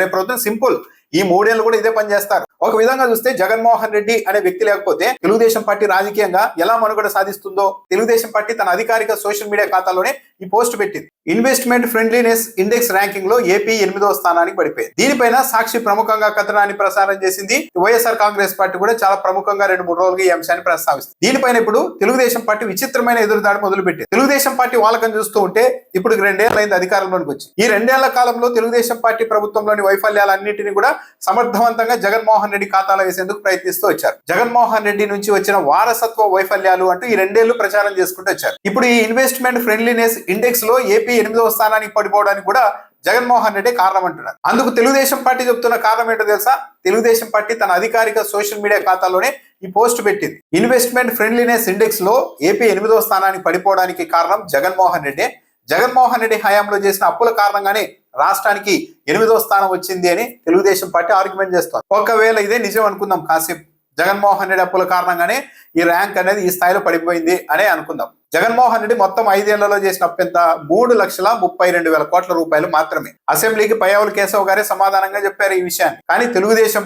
రేపు ప్రొద్దున సింపుల్ ఈ మూడేళ్లు కూడా ఇదే పని చేస్తారు. ఒక విధంగా చూస్తే జగన్మోహన్ రెడ్డి అనే వ్యక్తి లేకపోతే తెలుగుదేశం పార్టీ రాజకీయంగా ఎలా మనుగడ సాధిస్తుందో తెలుగుదేశం పార్టీ తన అధికారిక సోషల్ మీడియా ఖాతాలోనే ఈ పోస్ట్ పెట్టింది. ఇన్వెస్ట్మెంట్ ఫ్రెండ్లీనెస్ ఇండెక్స్ ర్యాంకింగ్ లో ఏపీ 8వ స్థానానికి పడిపోయింది. దీనిపైన సాక్షి ప్రముఖంగా కథనాన్ని ప్రసారం చేసింది. వైఎస్ఆర్ కాంగ్రెస్ పార్టీ కూడా చాలా ప్రముఖంగా 2-3 రోజులుగా ఈ అంశాన్ని ప్రస్తావిస్తుంది. దీనిపైన ఇప్పుడు తెలుగుదేశం పార్టీ విచిత్రమైన ఎదురుదాడి మొదలుపెట్టింది. తెలుగుదేశం పార్టీ వాళ్ళకం చూస్తూ ఉంటే ఇప్పుడు 2 ఏళ్లైంది అధికారంలోకి వచ్చి. ఈ 2 ఏళ్ల కాలంలో తెలుగుదేశం పార్టీ ప్రభుత్వంలోని వైఫల్యాలన్నింటినీ కూడా సమర్థవంతంగా జగన్మోహన్ రెడ్డి ఖాతాలో వేసేందుకు ప్రయత్నిస్తూ వచ్చారు. జగన్మోహన్ రెడ్డి నుంచి వచ్చిన వారసత్వ వైఫల్యాలు అంటూ ఈ 2 ఏళ్లు ప్రచారం చేసుకుంటూ వచ్చారు. ఇప్పుడు ఈ ఇన్వెస్ట్మెంట్ ఫ్రెండ్లీనెస్ ఇండెక్స్ లో ఏపీ 8వ స్థానానికి పడిపోవడానికి కూడా జగన్మోహన్ రెడ్డి కారణం అంటున్నారు. అందుకు తెలుగుదేశం పార్టీ చెప్తున్న కారణం ఏంటో తెలుసా? తెలుగుదేశం పార్టీ తన అధికారిక సోషల్ మీడియా ఖాతాలోనే ఈ పోస్ట్ పెట్టింది. ఇన్వెస్ట్మెంట్ ఫ్రెండ్లీనెస్ ఇండెక్స్ లో ఏపీ 8వ స్థానానికి పడిపోవడానికి కారణం జగన్మోహన్ రెడ్డి. జగన్మోహన్ రెడ్డి హయాంలో చేసిన అప్పుల కారణంగానే రాష్ట్రానికి 8వ స్థానం వచ్చింది అని తెలుగుదేశం పార్టీ ఆర్గ్యుమెంట్ చేస్తోంది. ఒకవేళ ఇదే నిజం అనుకుందాం, కాసేపు జగన్మోహన్ రెడ్డి అప్పుల కారణంగానే ఈ ర్యాంక్ అనేది ఈ స్థాయిలో పడిపోయింది అనే అనుకుందాం. జగన్మోహన్ రెడ్డి మొత్తం 5 ఏళ్లలో చేసిన అప్పు ఎంత? 3,32,000 కోట్ల రూపాయలు మాత్రమే. అసెంబ్లీకి పయ్యావుల కేశవ్ గారే సమాధానంగా చెప్పారు ఈ విషయాన్ని. కానీ తెలుగుదేశం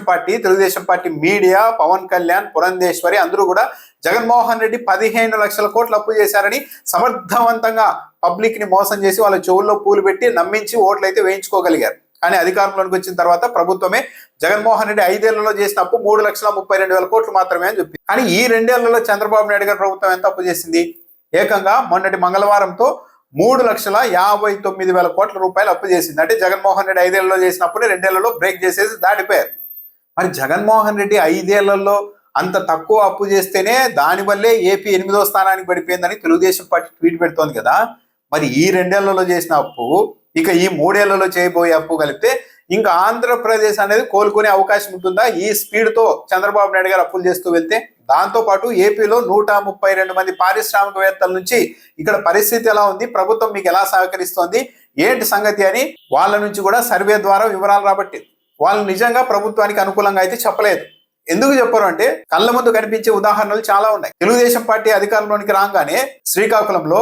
పార్టీ మీడియా, పవన్ కళ్యాణ్, పురంధేశ్వరి అందరూ కూడా జగన్మోహన్ రెడ్డి 15 లక్షల కోట్లు అప్పు చేశారని సమర్థవంతంగా పబ్లిక్ ని మోసం చేసి వాళ్ళ చెవుల్లో పూలు పెట్టి నమ్మించి ఓట్లయితే వేయించుకోగలిగారు. కానీ అధికారంలోకి వచ్చిన తర్వాత ప్రభుత్వమే జగన్మోహన్ రెడ్డి 5 ఏళ్లలో చేసిన అప్పు 3,32,000 కోట్లు మాత్రమే అని చెప్పి. కానీ ఈ 2 ఏళ్లలో చంద్రబాబు నాయుడు గారి ప్రభుత్వం ఎంత అప్పు చేసింది? ఏకంగా మొన్నటి మంగళవారంతో 3,59,000 కోట్ల రూపాయలు అప్పు చేసింది. అంటే జగన్మోహన్ రెడ్డి 5 ఏళ్లలో చేసినప్పుడు 2 ఏళ్లలో బ్రేక్ చేసేసి దాటిపోయారు. మరి జగన్మోహన్ రెడ్డి 5 ఏళ్లలో అంత తక్కువ అప్పు చేస్తేనే దానివల్లే ఏపీ 8వ స్థానానికి పడిపోయిందని తెలుగుదేశం పార్టీ ట్వీట్ పెడుతోంది కదా. మరి ఈ 2 ఏళ్లలో చేసిన అప్పు ఇక ఈ 3 ఏళ్లలో చేయబోయే అప్పు కలిపితే ఇంకా ఆంధ్రప్రదేశ్ అనేది కోలుకునే అవకాశం ఉంటుందా? ఈ స్పీడ్ తో చంద్రబాబు నాయుడు గారు అప్పులు చేస్తూ వెళ్తే. దాంతో పాటు ఏపీలో 132 మంది పారిశ్రామికవేత్తల నుంచి ఇక్కడ పరిస్థితి ఎలా ఉంది, ప్రభుత్వం మీకు ఎలా సహకరిస్తోంది, ఏంటి సంగతి అని వాళ్ళ నుంచి కూడా సర్వే ద్వారా వివరాలు రాబట్టి వాళ్ళు నిజంగా ప్రభుత్వానికి అనుకూలంగా అయితే చెప్పలేదు. ఎందుకు చెప్పరు అంటే కళ్ళ ముందు కనిపించే ఉదాహరణలు చాలా ఉన్నాయి. తెలుగుదేశం పార్టీ అధికారంలోనికి రాగానే శ్రీకాకుళంలో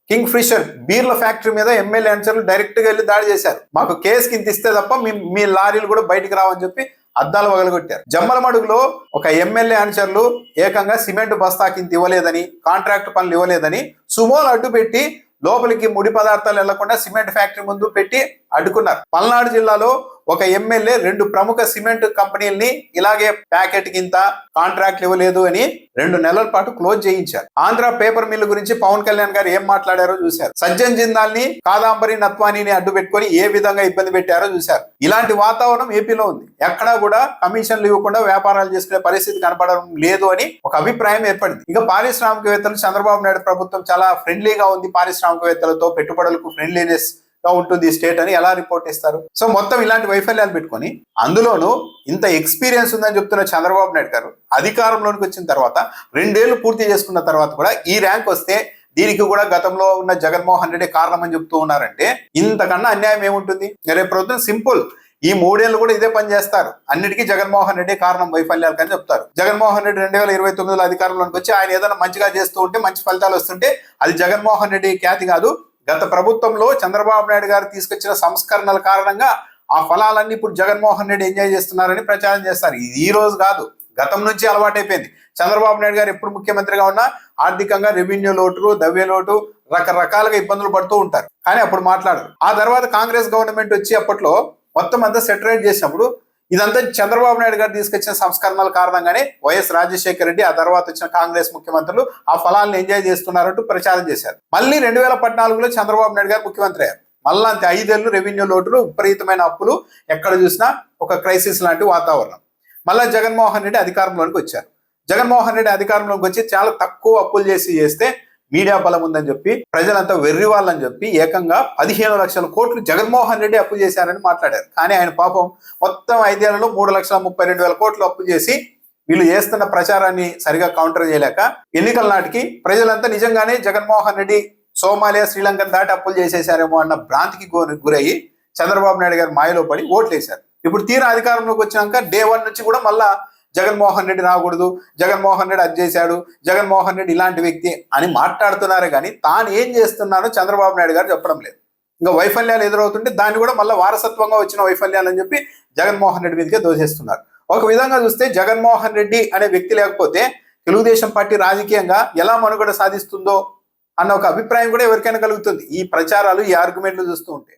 కింగ్ ఫిషర్ బీర్ల ఫ్యాక్టరీ మీద ఎమ్మెల్యే అనుచరులు డైరెక్ట్ గా వెళ్ళి దాడి చేశారు. మాకు కేసు కింద ఇస్తే తప్ప మీ లారీలు కూడా బయటికి రావని చెప్పి అద్దాలు వగలగొట్టారు. జమ్మలమడుగులో ఒక ఎమ్మెల్యే అనుచరులు ఏకంగా సిమెంట్ బస్తా కింద ఇవ్వలేదని, కాంట్రాక్ట్ పనులు ఇవ్వలేదని సుమోలు అడ్డు పెట్టి లోపలికి ముడి పదార్థాలు వెళ్లకుండా సిమెంట్ ఫ్యాక్టరీ ముందు పెట్టి అడ్డుకున్నారు. పల్నాడు జిల్లాలో ఒక ఎమ్మెల్యే 2 ప్రముఖ సిమెంట్ కంపెనీల్ని ఇలాగే ప్యాకెట్ కింద కాంట్రాక్ట్లు ఇవ్వలేదు అని 2 నెలల పాటు క్లోజ్ చేయించారు. ఆంధ్ర పేపర్ మిల్లు గురించి పవన్ కళ్యాణ్ గారు ఏం మాట్లాడారో చూశారు. సజ్జన్ జిందాల్ని, కాదాంబరి నత్వానీని అడ్డు పెట్టుకొని ఏ విధంగా ఇబ్బంది పెట్టారో చూశారు. ఇలాంటి వాతావరణం ఏపీలో ఉంది. ఎక్కడా కూడా కమిషన్లు ఇవ్వకుండా వ్యాపారాలు చేసుకునే పరిస్థితి కనపడడం లేదు అని ఒక అభిప్రాయం ఏర్పడింది. ఇక పారిశ్రామికవేత్తలు చంద్రబాబు నాయుడు ప్రభుత్వం చాలా ఫ్రెండ్లీగా ఉంది, పారిశ్రామికవేత్తలతో పెట్టుబడులకు ఫ్రెండ్లీనెస్ గా ఉంటుంది స్టేట్ అని ఎలా రిపోర్ట్ ఇస్తారు? సో మొత్తం ఇలాంటి వైఫల్యాలు పెట్టుకొని అందులోనూ ఇంత ఎక్స్పీరియన్స్ ఉందని చెప్తున్న చంద్రబాబు నాయుడు గారు అధికారంలోకి వచ్చిన తర్వాత 2 ఏళ్లు పూర్తి చేసుకున్న తర్వాత కూడా ఈ ర్యాంక్ వస్తే దీనికి కూడా గతంలో ఉన్న జగన్మోహన్ రెడ్డి కారణం అని చెప్తూ ఉన్నారంటే ఇంతకన్నా అన్యాయం ఏముంటుంది? రేపు ప్రొద్దున సింపుల్ ఈ 3 ఏళ్లు కూడా ఇదే పని చేస్తారు. అన్నిటికీ జగన్మోహన్ రెడ్డి కారణం వైఫల్యాలు అని చెప్తారు. జగన్మోహన్ రెడ్డి 2029లో అధికారంలోకి వచ్చి ఆయన ఏదైనా మంచిగా చేస్తూ ఉంటే, మంచి ఫలితాలు వస్తుంటే అది జగన్మోహన్ రెడ్డి ఖ్యాతి కాదు. గత ప్రభుత్వంలో చంద్రబాబు నాయుడు గారు తీసుకొచ్చిన సంస్కరణల కారణంగా ఆ ఫలాలన్నీ ఇప్పుడు జగన్మోహన్ రెడ్డి ఎంజాయ్ చేస్తున్నారని ప్రచారం చేస్తారు. ఇది ఈ రోజు కాదు, గతం నుంచి అలవాటైపోయింది. చంద్రబాబు నాయుడు గారు ఎప్పుడు ముఖ్యమంత్రిగా ఉన్నా ఆర్థికంగా రెవెన్యూ లోటు, ద్రవ్య లోటు, రకరకాలుగా ఇబ్బందులు పడుతూ ఉంటారు. కానీ అప్పుడు మాట్లాడరు. ఆ తర్వాత కాంగ్రెస్ గవర్నమెంట్ వచ్చి అప్పట్లో మొత్తం అంతా సెటరేట్ చేసినప్పుడు ఇదంతా చంద్రబాబు నాయుడు గారు తీసుకొచ్చిన సంస్కరణల కారణంగానే వైఎస్ రాజశేఖర రెడ్డి ఆ తర్వాత వచ్చిన కాంగ్రెస్ ముఖ్యమంత్రులు ఆ ఫలాలను ఎంజాయ్ చేస్తున్నారంటూ ప్రచారం చేశారు. మళ్ళీ 2014లో చంద్రబాబు నాయుడు గారు ముఖ్యమంత్రి అయ్యారు. మళ్ళీ అంతే 5 ఏళ్ళు రెవెన్యూ లోటులు, విపరీతమైన అప్పులు, ఎక్కడ చూసినా ఒక క్రైసిస్ లాంటి వాతావరణం. మళ్ళీ జగన్మోహన్ రెడ్డి అధికారంలోకి వచ్చారు. జగన్మోహన్ రెడ్డి అధికారంలోకి వచ్చి చాలా తక్కువ అప్పులు చేస్తే మీడియా బలం ఉందని చెప్పి ప్రజలంతా వెర్రి వాళ్ళని చెప్పి ఏకంగా 15 లక్షల కోట్లు జగన్మోహన్ రెడ్డి అప్పు చేశారని మాట్లాడారు. కానీ ఆయన పాపం మొత్తం 5 ఏళ్లలో 3,32,000 కోట్లు అప్పు చేసి వీళ్ళు చేస్తున్న ప్రచారాన్ని సరిగా కౌంటర్ చేయలేక ఎన్నికల నాటికి ప్రజలంతా నిజంగానే జగన్మోహన్ రెడ్డి సోమాలియా, శ్రీలంకను దాటి అప్పులు చేసేశారేమో అన్న భ్రాంతికి గురయ్యి చంద్రబాబు నాయుడు గారు మాయలో పడి ఓట్లేశారు. ఇప్పుడు తీరా అధికారంలోకి వచ్చినాక డే 1 నుంచి కూడా మళ్ళా జగన్మోహన్ రెడ్డి రాకూడదు, జగన్మోహన్ రెడ్డి అది చేశాడు, జగన్మోహన్ రెడ్డి ఇలాంటి వ్యక్తి అని మాట్లాడుతున్నారే కానీ తాను ఏం చేస్తున్నారో చంద్రబాబు నాయుడు గారు చెప్పడం లేదు. ఇంకా వైఫల్యాలు ఎదురవుతుంటే దాన్ని కూడా మళ్ళీ వారసత్వంగా వచ్చిన వైఫల్యాలు అని చెప్పి జగన్మోహన్ రెడ్డి మీదకే దోసేస్తున్నారు. ఒక విధంగా చూస్తే జగన్మోహన్ రెడ్డి అనే వ్యక్తి లేకపోతే తెలుగుదేశం పార్టీ రాజకీయంగా ఎలా మనుగడ సాధిస్తుందో అన్న ఒక అభిప్రాయం కూడా ఎవరికైనా కలుగుతుంది ఈ ప్రచారాలు, ఈ ఆర్గ్యుమెంట్లు చూస్తూ ఉంటే.